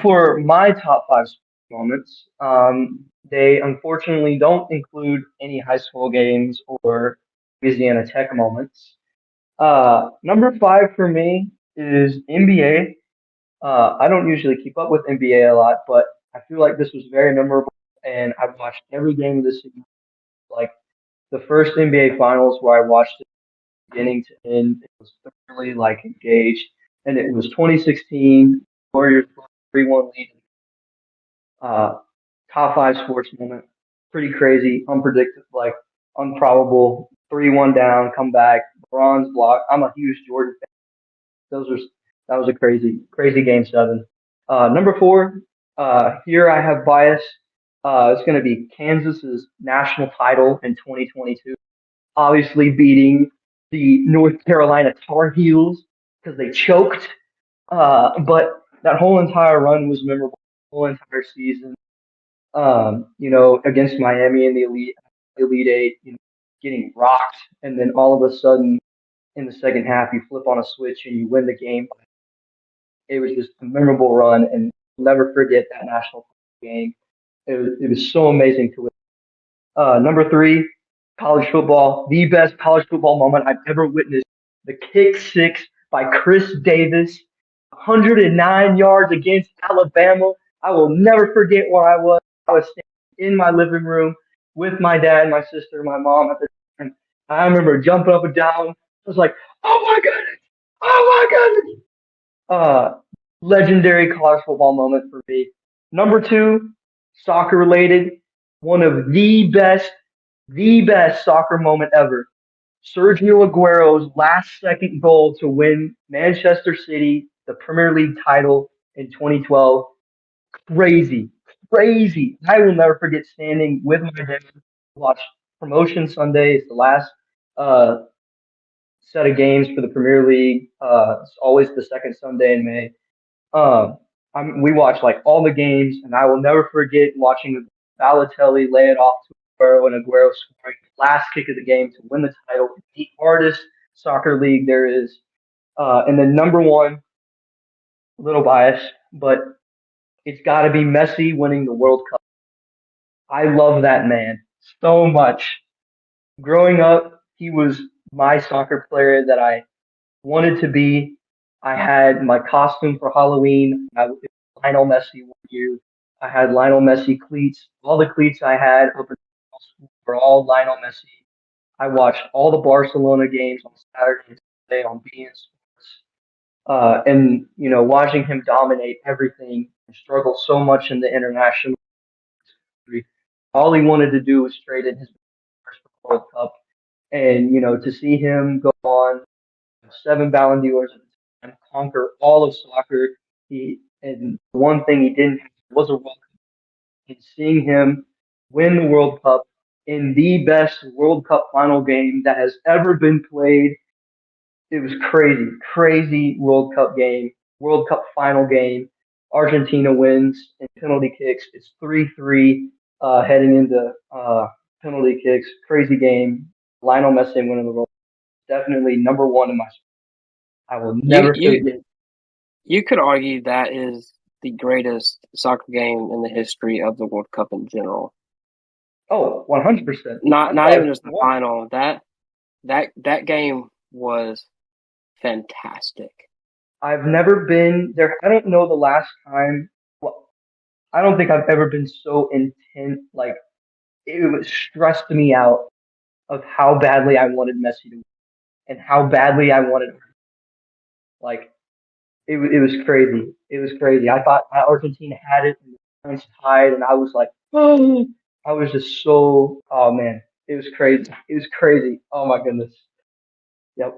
For my top five moments, they unfortunately don't include any high school games or Louisiana Tech moments. Number five for me is NBA. I don't usually keep up with NBA a lot, but I feel like this was very memorable, and I've watched every game of the season. Like the first NBA Finals where I watched it beginning to end, it was thoroughly like engaged, and it was 2016 Warriors 3-1 lead. Uh, Top five sports moment, pretty crazy, unpredictable, like improbable. 3-1 down, come back, bronze block. I'm a huge Jordan fan. That was a crazy game seven. Number four, here I have bias. It's going to be Kansas's national title in 2022. Obviously beating the North Carolina Tar Heels because they choked. But that whole entire run was memorable. The whole entire season. Against Miami in the Elite Eight, getting rocked, and then all of a sudden in the second half you flip on a switch and you win the game. It was just a memorable run, and I'll never forget that national game. It was so amazing to win. Number three, college football, the best college football moment I've ever witnessed. The kick six by Chris Davis, 109 yards against Alabama. I will never forget where I was. I was standing in my living room with my dad, my sister, my mom at the time. I remember jumping up and down. I was like, "Oh my goodness! Oh my goodness!" Uh, Legendary college football moment for me. Number two, soccer related. One of the best soccer moment ever. Sergio Aguero's last second goal to win Manchester City the Premier League title in 2012. Crazy, crazy. I will never forget standing with my dad to watch Promotion Sunday. It's the last uh, set of games for the Premier League. It's always the second Sunday in May. We watched like all the games, and I will never forget watching Balotelli lay it off to Aguero and Aguero scoring the last kick of the game to win the title. The hardest soccer league there is. And then number one, a little biased, but it's got to be Messi winning the World Cup. I love that man so much. Growing up, he was my soccer player that I wanted to be. I had my costume for Halloween. I was Lionel Messi one year. I had Lionel Messi cleats. All the cleats I had up until school were all Lionel Messi. I watched all the Barcelona games on Saturday and Sunday on beIN Sports. And watching him dominate everything and struggle so much in the international. All he wanted to do was trade in his first World Cup, and to see him go on seven Ballon d'Ors at the time, conquer all of soccer. And one thing he didn't have was a World Cup. And seeing him win the World Cup in the best World Cup final game that has ever been played, it was crazy, crazy World Cup game, World Cup final game. Argentina wins in penalty kicks. It's 3-3 heading into penalty kicks. Crazy game. Lionel Messi winning the World Cup. Definitely number one in my. I will You never you forget. you could argue that is the greatest soccer game in the history of the World Cup in general. Oh, 100%. That's Not why even just the one. final. That game was fantastic. I've never been there. I don't know the last time. Well, I don't think I've ever been so intent. Like it was stressed me out of how badly I wanted Messi to win and how badly I wanted. Like it was crazy. It was crazy. I thought Argentina had it and the France tied, and I was like, oh, I was just so. Oh man, it was crazy. It was crazy. Oh my goodness. Yep.